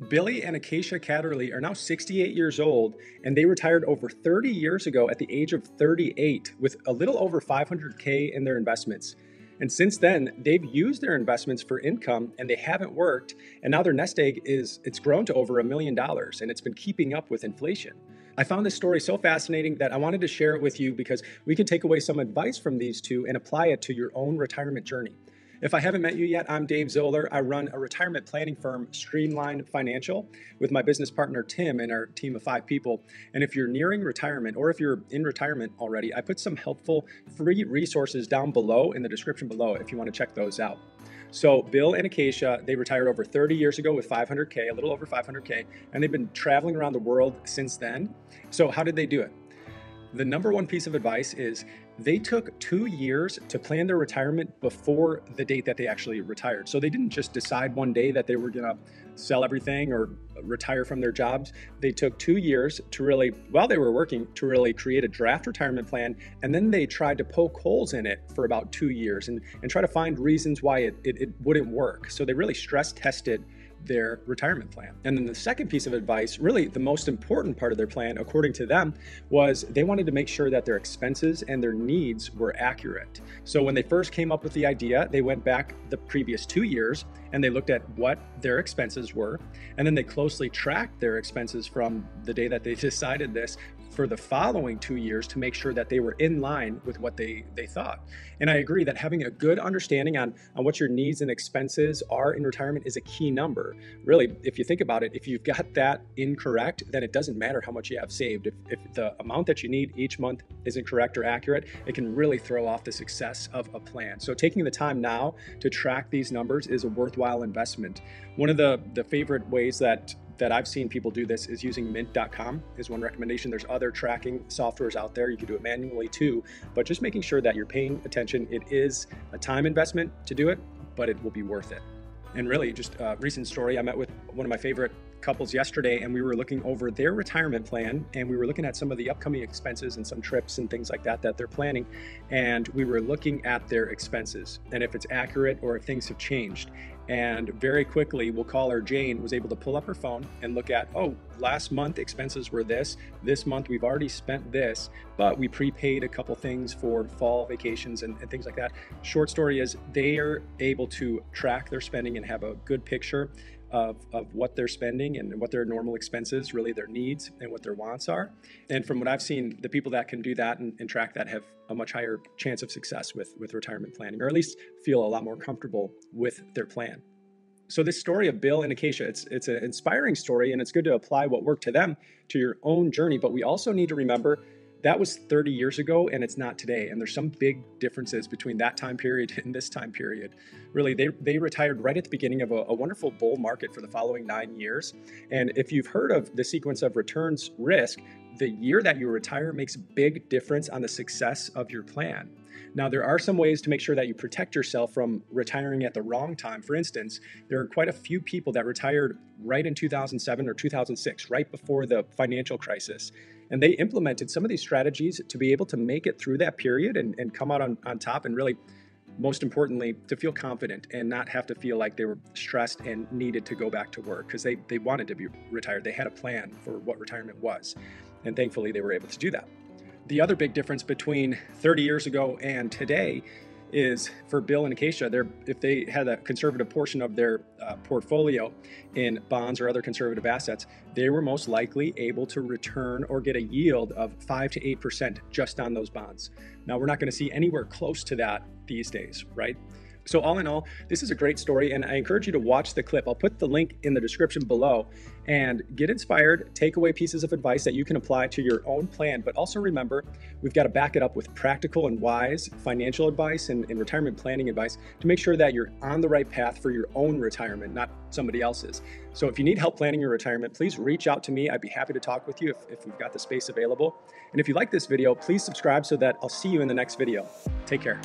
Billy and Acacia Catterley are now 68 years old, and they retired over 30 years ago at the age of 38 with a little over 500K in their investments. And since then, they've used their investments for income and they haven't worked. And now their nest egg it's grown to over $1 million and it's been keeping up with inflation. I found this story so fascinating that I wanted to share it with you because we can take away some advice from these two and apply it to your own retirement journey. If I haven't met you yet, I'm Dave Zoller. I run a retirement planning firm, Streamline Financial, with my business partner, Tim, and our team of 5 people. And if you're nearing retirement or if you're in retirement already, I put some helpful free resources down below in the description below if you want to check those out. So Bill and Acacia, they retired over 30 years ago with 500K, a little over 500K, and they've been traveling around the world since then. So how did they do it? The number one piece of advice is they took 2 years to plan their retirement before the date that they actually retired. So they didn't just decide one day that they were going to sell everything or retire from their jobs. They took 2 years to really, while they were working, to really create a draft retirement plan. And then they tried to poke holes in it for about 2 years and try to find reasons why it wouldn't work. So they really stress tested their retirement plan. And then the second piece of advice, really the most important part of their plan, according to them, was they wanted to make sure that their expenses and their needs were accurate. So when they first came up with the idea, they went back the previous 2 years and they looked at what their expenses were. And then they closely tracked their expenses from the day that they decided this for the following 2 years to make sure that they were in line with what they thought. And I agree that having a good understanding on what your needs and expenses are in retirement is a key number. Really, if you think about it, if you've got that incorrect, then it doesn't matter how much you have saved. If the amount that you need each month isn't correct or accurate, it can really throw off the success of a plan. So taking the time now to track these numbers is a worthwhile investment. One of the favorite ways that I've seen people do this is using mint.com is one recommendation. There's other tracking softwares out there. You can do it manually too, but just making sure that you're paying attention. It is a time investment to do it, but it will be worth it. And really, just a recent story, I met with one of my favorite couples yesterday and we were looking over their retirement plan and we were looking at some of the upcoming expenses and some trips and things like that they're planning. And we were looking at their expenses and if it's accurate or if things have changed. And very quickly, we'll call her Jane, was able to pull up her phone and look at, oh, last month expenses were this month we've already spent this, but we prepaid a couple things for fall vacations and things like that. Short story is they are able to track their spending and have a good picture of what they're spending and what their normal expenses, really their needs and what their wants are. And from what I've seen, the people that can do that and track that have a much higher chance of success with retirement planning, or at least feel a lot more comfortable with their plan. So this story of Bill and Acacia, it's an inspiring story and it's good to apply what worked to them to your own journey. But we also need to remember that was 30 years ago and it's not today. And there's some big differences between that time period and this time period. Really, they retired right at the beginning of a wonderful bull market for the following 9 years. And if you've heard of the sequence of returns risk, the year that you retire makes a big difference on the success of your plan. Now, there are some ways to make sure that you protect yourself from retiring at the wrong time. For instance, there are quite a few people that retired right in 2007 or 2006, right before the financial crisis. And they implemented some of these strategies to be able to make it through that period and come out on top and really, most importantly, to feel confident and not have to feel like they were stressed and needed to go back to work because they wanted to be retired. They had a plan for what retirement was. And thankfully, they were able to do that. The other big difference between 30 years ago and today is for Bill and Acacia, if they had a conservative portion of their portfolio in bonds or other conservative assets, they were most likely able to return or get a yield of 5 to 8% just on those bonds. Now, we're not going to see anywhere close to that these days, right? So all in all, this is a great story and I encourage you to watch the clip. I'll put the link in the description below and get inspired, take away pieces of advice that you can apply to your own plan. But also remember, we've got to back it up with practical and wise financial advice and retirement planning advice to make sure that you're on the right path for your own retirement, not somebody else's. So if you need help planning your retirement, please reach out to me. I'd be happy to talk with you if we've got the space available. And if you like this video, please subscribe so that I'll see you in the next video. Take care.